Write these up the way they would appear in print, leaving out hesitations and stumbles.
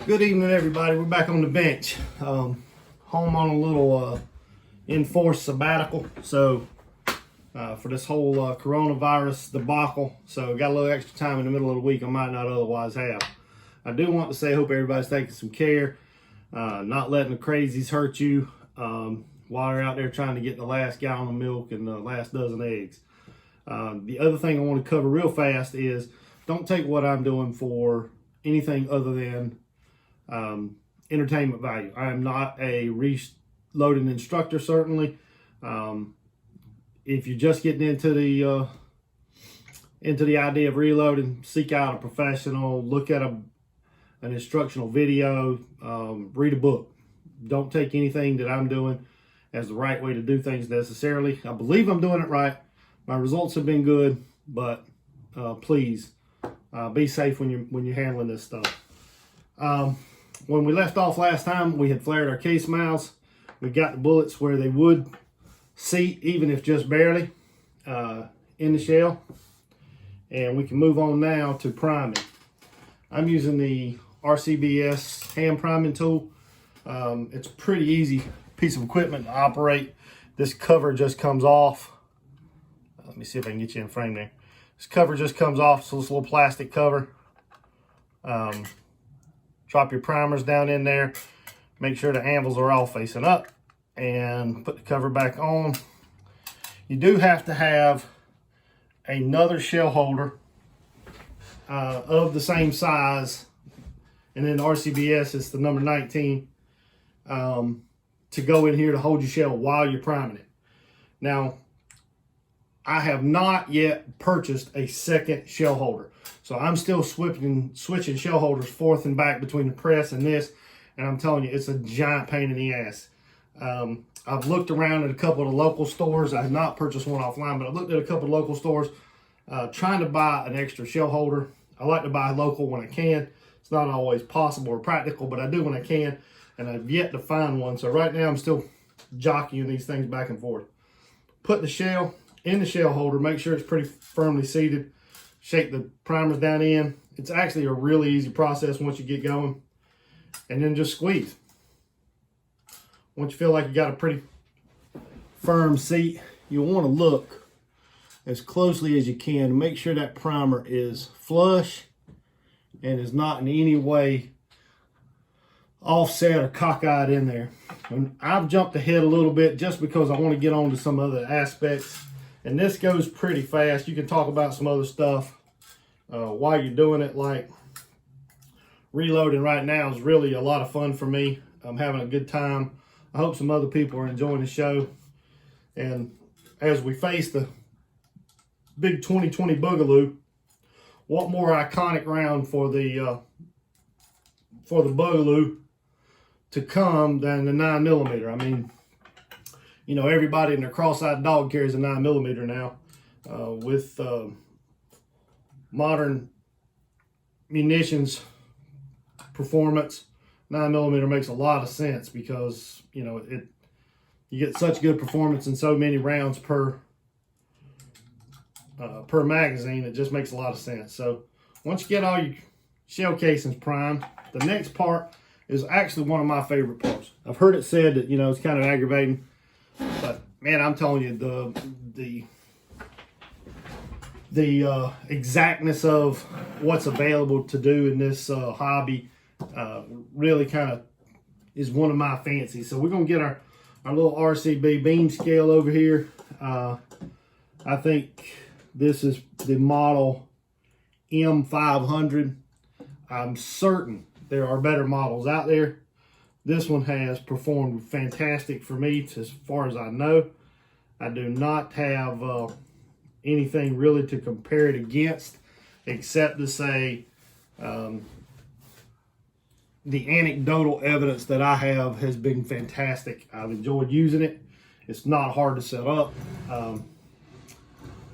Good evening, everybody. We're back on the bench. Home on a little enforced sabbatical. So for this whole coronavirus debacle, so got a little extra time in the middle of the week I might not otherwise have. I do want to say I hope everybody's taking some care, not letting the crazies hurt you while you're out there trying to get the last gallon of milk and the last dozen eggs. The other thing I want to cover real fast is don't take what I'm doing for anything other than entertainment value. I am not a reloading instructor, certainly. If you're just getting into the idea of reloading, seek out a professional, look at an instructional video, read a book. Don't take anything that I'm doing as the right way to do things necessarily. I believe I'm doing it right. My results have been good, but please be safe when you're handling this stuff. When we left off last time, we had flared our case mouths. We got the bullets where they would seat, even if just barely, in the shell. And we can move on now to priming. I'm using the RCBS hand priming tool. It's a pretty easy piece of equipment to operate. This cover just comes off. Let me see if I can get you in frame there. This cover just comes off, so this little plastic cover. Drop your primers down in there. Make sure the anvils are all facing up and put the cover back on. You do have to have another shell holder of the same size, and then the RCBS is the number 19 to go in here to hold your shell while you're priming it. Now, I have not yet purchased a second shell holder. So I'm still switching shell holders forth and back between the press and this. And I'm telling you, it's a giant pain in the ass. I've looked around at a couple of the local stores. I have not purchased one offline, but I looked at a couple of local stores trying to buy an extra shell holder. I like to buy local when I can. It's not always possible or practical, but I do when I can. And I've yet to find one. So right now I'm still jockeying these things back and forth. Put the shell in the shell holder, make sure it's pretty firmly seated. Shake the primers down in. It's actually a really easy process once you get going. And then just squeeze. Once you feel like you got a pretty firm seat, you want to look as closely as you can to make sure that primer is flush and is not in any way offset or cockeyed in there. And I've jumped ahead a little bit just because I want to get on to some other aspects. And this goes pretty fast. You can talk about some other stuff while you're doing it. Like reloading right now is really a lot of fun for me. I'm having a good time. I hope some other people are enjoying the show. And as we face the big 2020 Boogaloo, what more iconic round for the Boogaloo to come than the 9mm? I mean, you know, everybody and their cross-eyed dog carries a 9mm now. With modern munitions performance, 9mm makes a lot of sense because, you know, you get such good performance in so many rounds per magazine. It just makes a lot of sense. So once you get all your shell casings primed, the next part is actually one of my favorite parts. I've heard it said that, you know, it's kind of aggravating. But man, I'm telling you, the exactness of what's available to do in this hobby really kind of is one of my fancies. So we're gonna get our little RCB beam scale over here. I think this is the model M500. I'm certain there are better models out there. This one has performed fantastic for me as far as I know. I do not have anything really to compare it against except to say the anecdotal evidence that I have has been fantastic. I've enjoyed using it. It's not hard to set up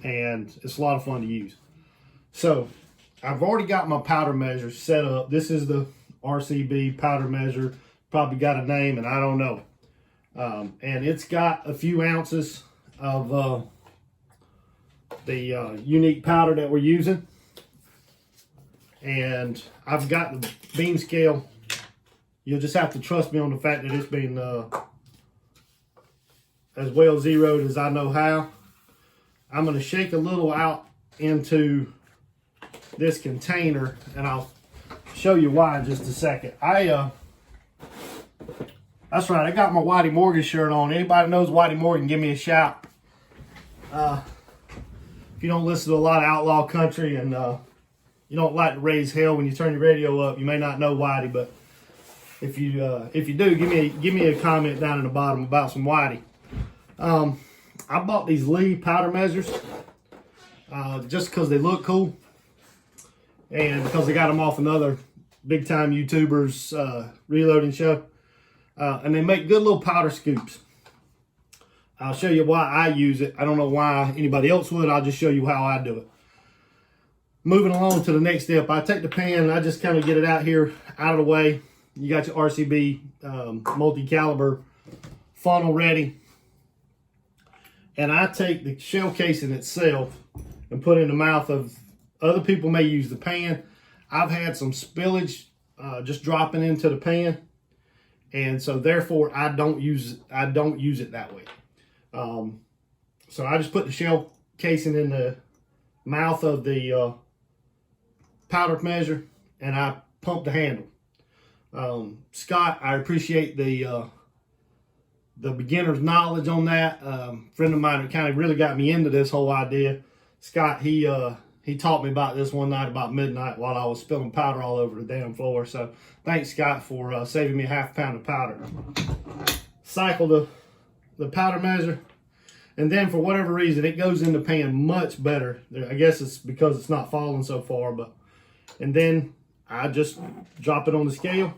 and it's a lot of fun to use. So I've already got my powder measure set up. This is the RCB powder measure. Probably got a name and I don't know. And it's got a few ounces of the unique powder that we're using. And I've got the beam scale You'll just have to trust me on the fact that it's been as well zeroed as I know how. I'm going to shake a little out into this container, and I'll show you why in just a second. That's right, I got my Whitey Morgan shirt on. Anybody knows Whitey Morgan, give me a shout. If you don't listen to a lot of outlaw country and you don't like to raise hell when you turn your radio up, you may not know Whitey, but if you do, give me a comment down in the bottom about some Whitey. I bought these Lee powder measures just because they look cool, and because they got them off another big time YouTuber's reloading show, and they make good little powder scoops. I'll show you why I use it. I don't know why anybody else would. I'll just show you how I do it. Moving along to the next step, I take the pan and I just kind of get it out here, out of the way. You got your RCB multi-caliber funnel ready. And I take the shell casing itself and put it in the mouth of, other people may use the pan. I've had some spillage just dropping into the pan. And so therefore I don't use it that way. So I just put the shell casing in the mouth of the powder measure, and I pump the handle. Scott, I appreciate the beginner's knowledge on that. Friend of mine that kind of really got me into this whole idea. Scott, he taught me about this one night about midnight while I was spilling powder all over the damn floor. So thanks, Scott, for saving me a half pound of powder. Cycle the powder measure, and then for whatever reason it goes in the pan much better. I guess it's because it's not falling so far, and then I just drop it on the scale.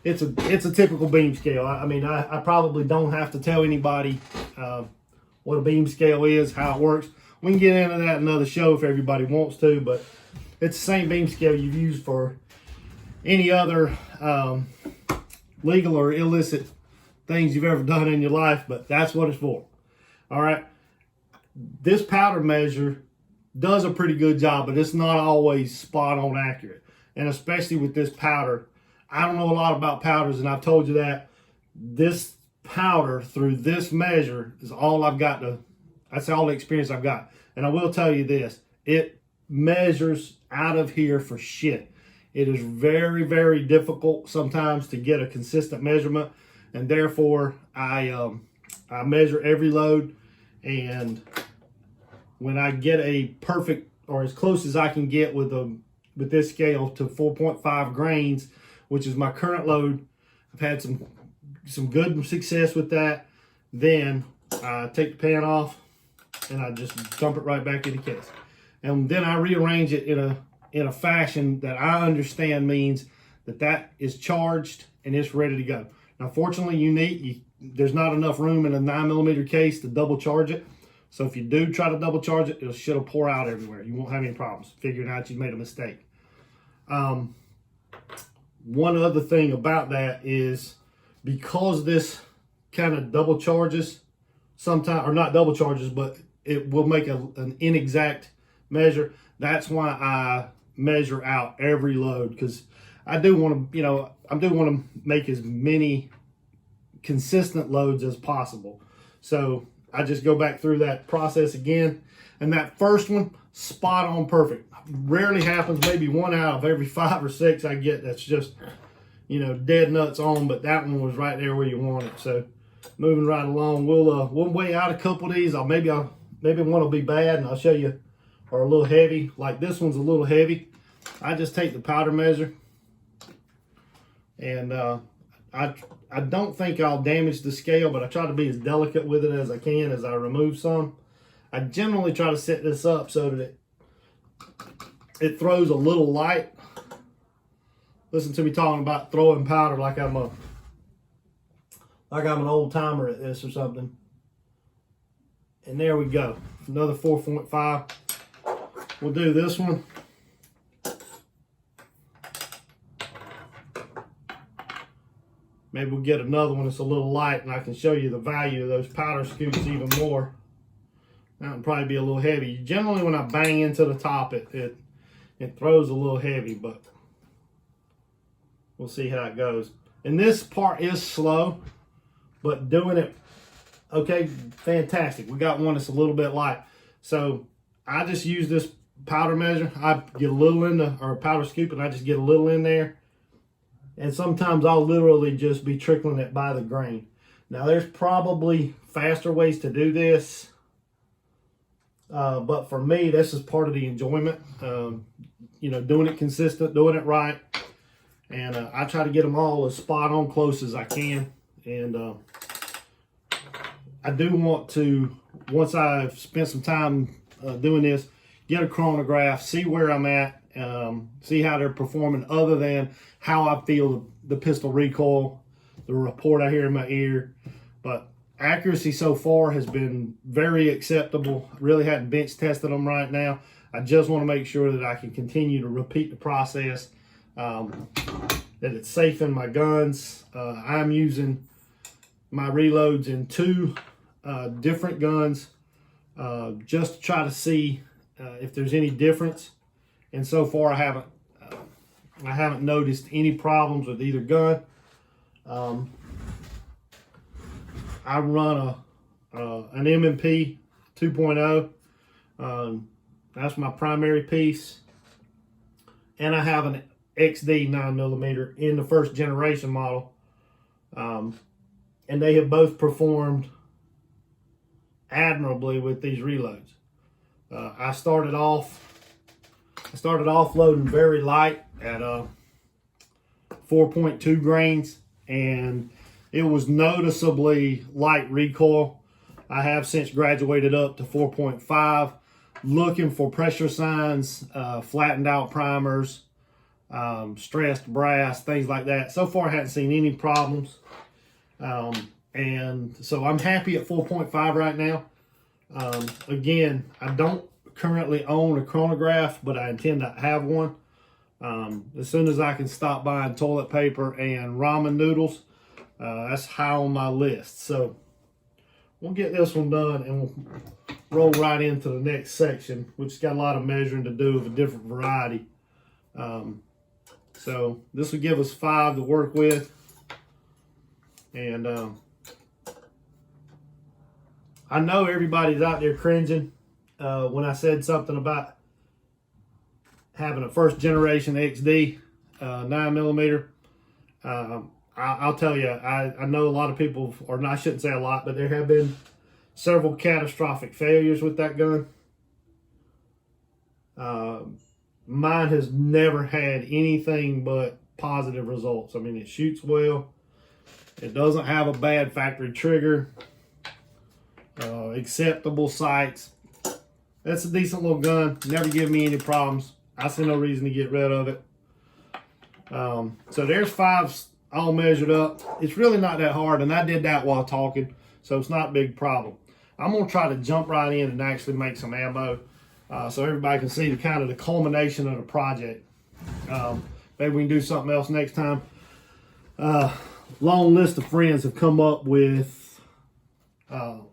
It's a typical beam scale. I mean, I probably don't have to tell anybody what a beam scale is, how it works. We can get into that in another show if everybody wants to, but it's the same beam scale you've used for any other legal or illicit things you've ever done in your life, but that's what it's for. All right. This powder measure does a pretty good job, but it's not always spot on accurate. And especially with this powder, I don't know a lot about powders, and I've told you that. This powder through this measure is all I've got that's all the experience I've got. And I will tell you this, it measures out of here for shit. It is very, very difficult sometimes to get a consistent measurement. And therefore, I measure every load, and when I get a perfect, or as close as I can get with this scale to 4.5 grains, which is my current load, I've had some good success with that. Then I take the pan off and I just dump it right back in the case, and then I rearrange it in a fashion that I understand means that is charged and it's ready to go. Now, fortunately, there's not enough room in a 9mm case to double charge it. So if you do try to double charge it, shit'll pour out everywhere. You won't have any problems figuring out you made a mistake. One other thing about that is, because this kind of double charges sometimes, or not double charges, but it will make an inexact measure. That's why I measure out every load, because I do want to, make as many consistent loads as possible. So I just go back through that process again. And that first one, spot on perfect. Rarely happens, maybe 1 out of every 5 or 6 I get that's just, dead nuts on, but that one was right there where you want it. So moving right along, we'll weigh out a couple of these. Maybe one will be bad and I'll show you, or a little heavy. Like this one's a little heavy. I just take the powder measure, and I don't think I'll damage the scale, but I try to be as delicate with it as I can as I remove some. I generally try to set this up so that it throws a little light. Listen to me talking about throwing powder like I'm an old timer at this or something. And there we go. Another 4.5. We'll do this one. Maybe we'll get another one that's a little light, and I can show you the value of those powder scoops even more. That would probably be a little heavy. Generally, when I bang into the top, it throws a little heavy, but we'll see how it goes. And this part is slow, but doing it, okay, fantastic. We got one that's a little bit light. So I just use this powder measure. I get a little in the, or powder scoop, and I just get a little in there. And sometimes I'll literally just be trickling it by the grain. Now there's probably faster ways to do this. But for me, this is part of the enjoyment. You know, doing it consistent, doing it right. And I try to get them all as spot on close as I can. And I do want to, once I've spent some time doing this, get a chronograph, see where I'm at, see how they're performing other than how I feel the pistol recoil, the report I hear in my ear. But accuracy so far has been very acceptable. I really hadn't bench tested them right now. I just want to make sure that I can continue to repeat the process, that it's safe in my guns. I'm using my reloads in 2 different guns just to try to see if there's any difference. And so far I haven't noticed any problems with either gun. I run an M&P 2.0. That's my primary piece. And I have an XD 9mm in the first generation model. And they have both performed admirably with these reloads. I started off loading very light at 4.2 grains, and it was noticeably light recoil. I have since graduated up to 4.5, looking for pressure signs, flattened out primers, stressed brass, things like that. So far I haven't seen any problems. And so I'm happy at 4.5 right now. Again, I don't currently own a chronograph, but I intend to have one. As soon as I can stop buying toilet paper and ramen noodles, that's high on my list. So we'll get this one done and we'll roll right into the next section, which has got a lot of measuring to do of a different variety. So this will give us 5 to work with. And I know everybody's out there cringing when I said something about having a first generation XD 9mm. I'll tell you, I know a lot of people, or I shouldn't say a lot, but there have been several catastrophic failures with that gun. Mine has never had anything but positive results. I mean, it shoots well. It doesn't have a bad factory trigger. Acceptable sights. That's a decent little gun. Never give me any problems. I see no reason to get rid of it. So there's 5 all measured up. It's really not that hard, and I did that while talking, so it's not a big problem. I'm gonna try to jump right in and actually make some ammo, so everybody can see the culmination of the project. Maybe we can do something else next time. Long list of friends have come up with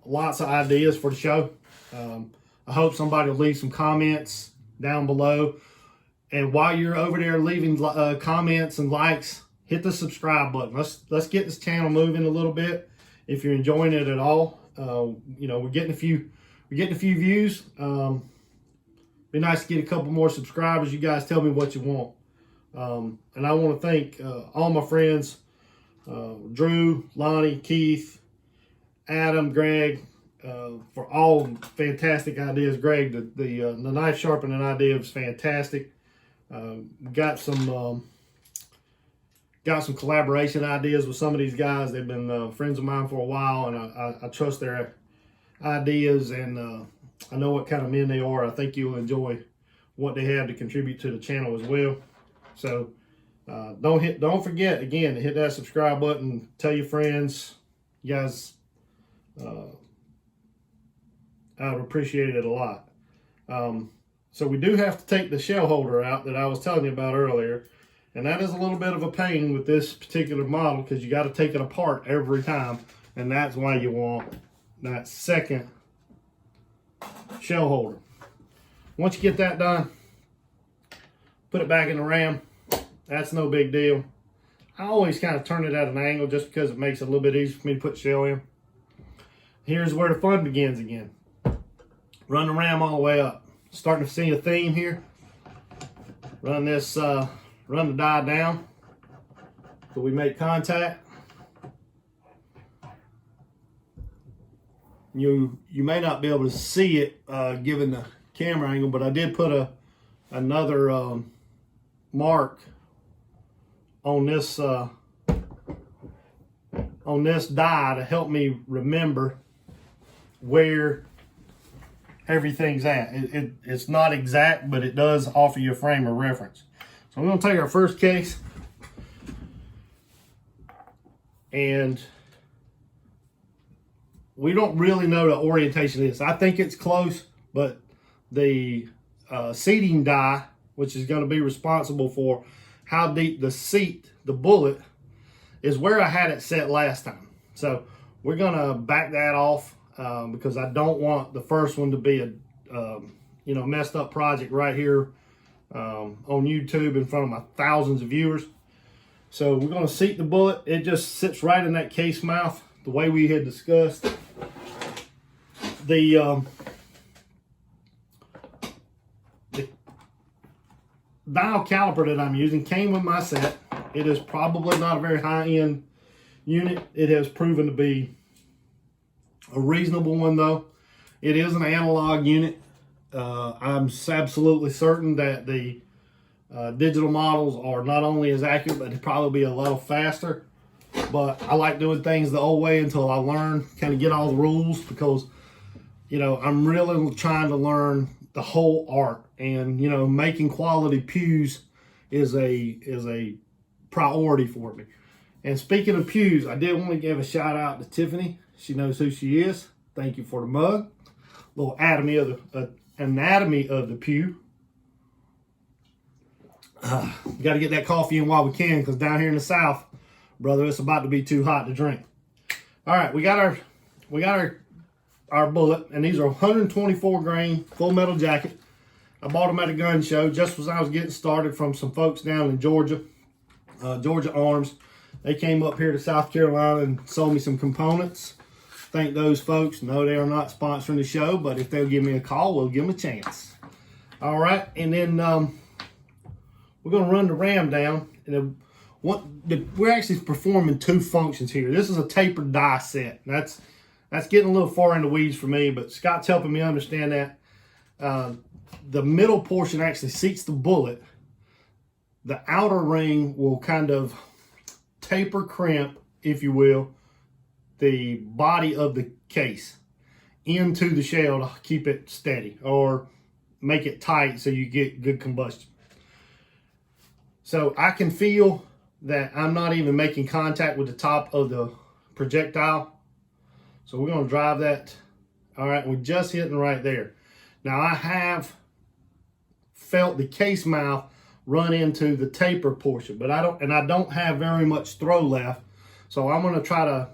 lots of ideas for the show. I hope somebody will leave some comments down below. And while you're over there leaving comments and likes, hit the subscribe button. Let's get this channel moving a little bit. If you're enjoying it at all, you know, we're getting a few views. Be nice to get a couple more subscribers. You guys tell me what you want. And I want to thank all my friends, Drew, Lonnie, Keith, Adam, Greg, for all fantastic ideas. Greg, the knife sharpening idea was fantastic. Got some collaboration ideas with some of these guys. They've been friends of mine for a while, and I trust their ideas, and I know what kind of men they are. I think you'll enjoy what they have to contribute to the channel as well. So don't forget again to hit that subscribe button. Tell your friends. You guys, I would appreciate it a lot. So we do have to take the shell holder out that I was telling you about earlier. And that is a little bit of a pain with this particular model, because you got to take it apart every time. And that's why you want that second shell holder. Once you get that done, put it back in the ram. That's no big deal. I always kind of turn it at an angle just because it makes it a little bit easier for me to put shell in. Here's where the fun begins again. Run the ram all the way up. Starting to see a theme here. Run this, run the die down so we make contact. You may not be able to see it given the camera angle, but I did put another mark on this die to help me remember where everything's at. It's not exact, but it does offer you a frame of reference. So I'm going to take our first case, and we don't really know the orientation of this. I think it's close, but the seating die, which is going to be responsible for how deep the bullet, is where I had it set last time. So we're going to back that off because I don't want the first one to be a messed up project right here on YouTube in front of my thousands of viewers. So we're going to seat the bullet. It just sits right in that case mouth the way we had discussed. The dial caliper that I'm using came with my set. It is probably not a very high-end unit. It has proven to be a reasonable one, though. It is an analog unit. I'm absolutely certain that the digital models are not only as accurate, but they'll probably be a little faster. But I like doing things the old way until I learn, kind of get all the rules, because I'm really trying to learn the whole art, and making quality pews is a priority for me. And speaking of pews, I did want to give a shout out to Tiffany. She knows who she is. Thank you for the mug. Little anatomy of the pew. Got to get that coffee in while we can, because down here in the South, brother, it's about to be too hot to drink. All right, we got our bullet, and these are 124 grain full metal jacket. I bought them at a gun show just as I was getting started from some folks down in Georgia, Georgia Arms. They came up here to South Carolina and sold me some components. Thank those folks. No, they are not sponsoring the show, but if they'll give me a call, we'll give them a chance. All right, and then we're going to run the ram down. And we're actually performing two functions here. This is a tapered die set. That's getting a little far in the weeds for me, but Scott's helping me understand that. The middle portion actually seats the bullet. The outer ring will kind of taper crimp, if you will, the body of the case into the shell to keep it steady or make it tight so you get good combustion. So I can feel that I'm not even making contact with the top of the projectile. So we're going to drive that. All right, we're just hitting right there. Now I have felt the case mouth run into the taper portion, but I don't have very much throw left. So I'm going to try to,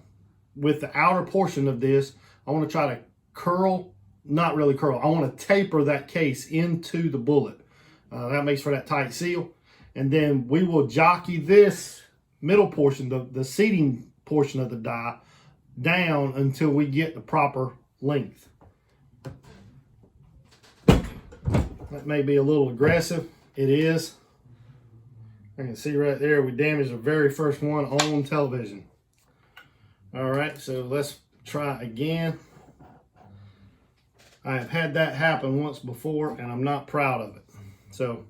with the outer portion of this, I want to try to curl, not really curl, I want to taper that case into the bullet. That makes for that tight seal. And then we will jockey this middle portion, the seating portion of the die, down until we get the proper length. That may be a little aggressive. It is. I can see right there we damaged the very first one on television. All right, so let's try again. I have had that happen once before, and I'm not proud of it. So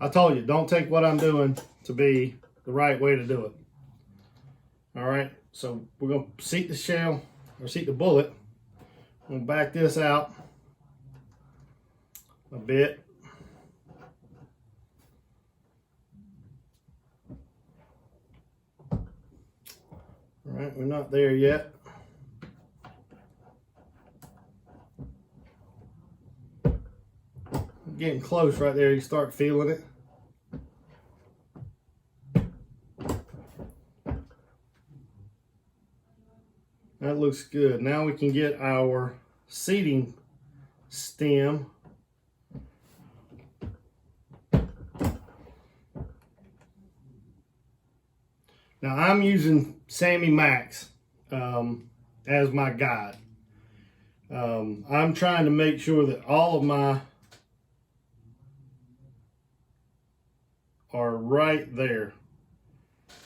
I told you, don't take what I'm doing to be the right way to do it. All right, so we're going to seat the shell, or seat the bullet. I'm going to back this out a bit. All right, we're not there yet. Getting close right there, you start feeling it. That looks good. Now we can get our seating stem Now I'm using Sammy Max as my guide. I'm trying to make sure that all of my are right there,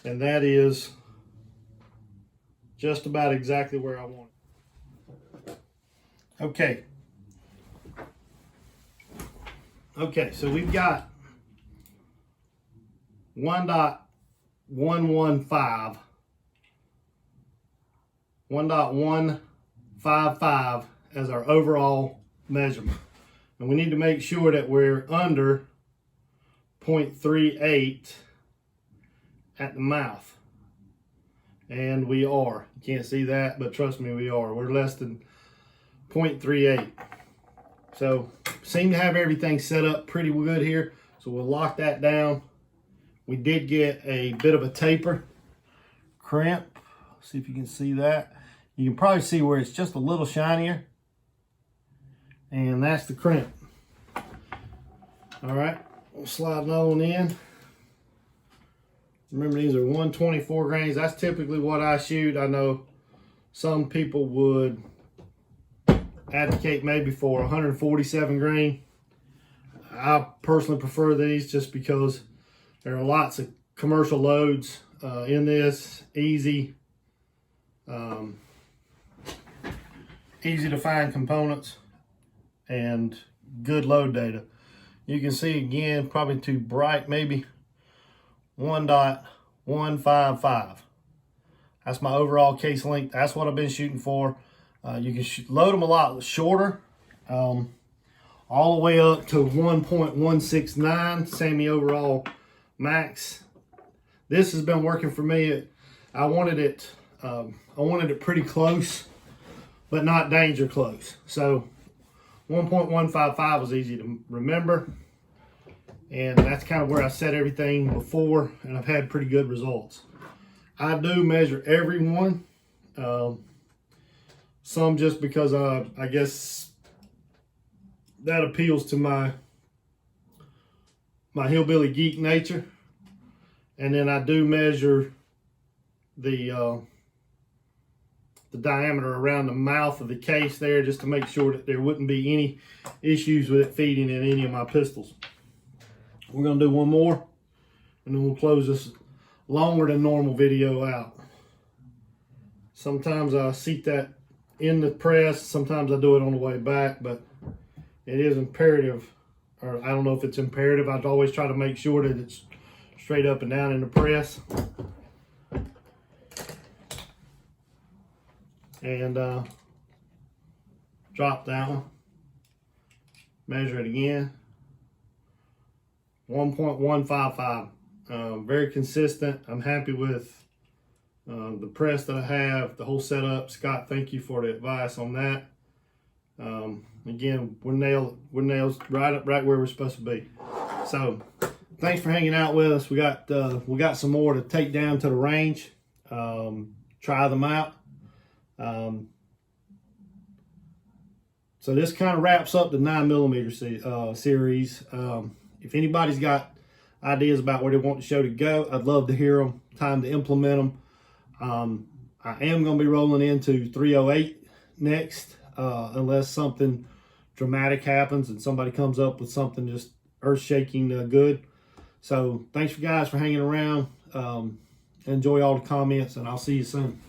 and that is just about exactly where I want it. Okay, so we've got 1.115, 1.155 as our overall measurement. And we need to make sure that we're under 0.38 at the mouth. And we are. You can't see that, but trust me, we are. We're less than 0.38. So, seem to have everything set up pretty good here. So we'll lock that down. We did get a bit of a taper crimp. See if you can see that. You can probably see where it's just a little shinier. And that's the crimp. All right, we'll slide another one in. Remember, these are 124 grains. That's typically what I shoot. I know some people would advocate maybe for 147 grain. I personally prefer these just because there are lots of commercial loads in this. Easy to find components and good load data. You can see again, probably too bright, maybe 1.155. That's my overall case length. That's what I've been shooting for. You can load them a lot shorter, all the way up to 1.169 Sammy overall max. This has been working for me. I wanted it pretty close, but not danger close. So 1.155 was easy to remember, and that's kind of where I set everything before, and I've had pretty good results. I do measure every one. Some just because I guess that appeals to my hillbilly geek nature. And then I do measure the diameter around the mouth of the case there, just to make sure that there wouldn't be any issues with it feeding in any of my pistols. We're going to do one more, and then we'll close this longer than normal video out. Sometimes I seat that in the press, sometimes I do it on the way back, but it is imperative, or I don't know if it's imperative, I'd always try to make sure that it's straight up and down in the press. And drop that one, measure it again, 1.155. Very consistent. I'm happy with the press that I have, the whole setup. Scott, thank you for the advice on that. Again, we're nailed right where we're supposed to be. So thanks for hanging out with us. We got some more to take down to the range, try them out. So this kind of wraps up the 9mm series. If anybody's got ideas about where they want the show to go, I'd love to hear them. Time to implement them. I am going to be rolling into 308 next, unless something dramatic happens and somebody comes up with something just earth-shaking good. So thanks for guys for hanging around. Enjoy all the comments, and I'll see you soon.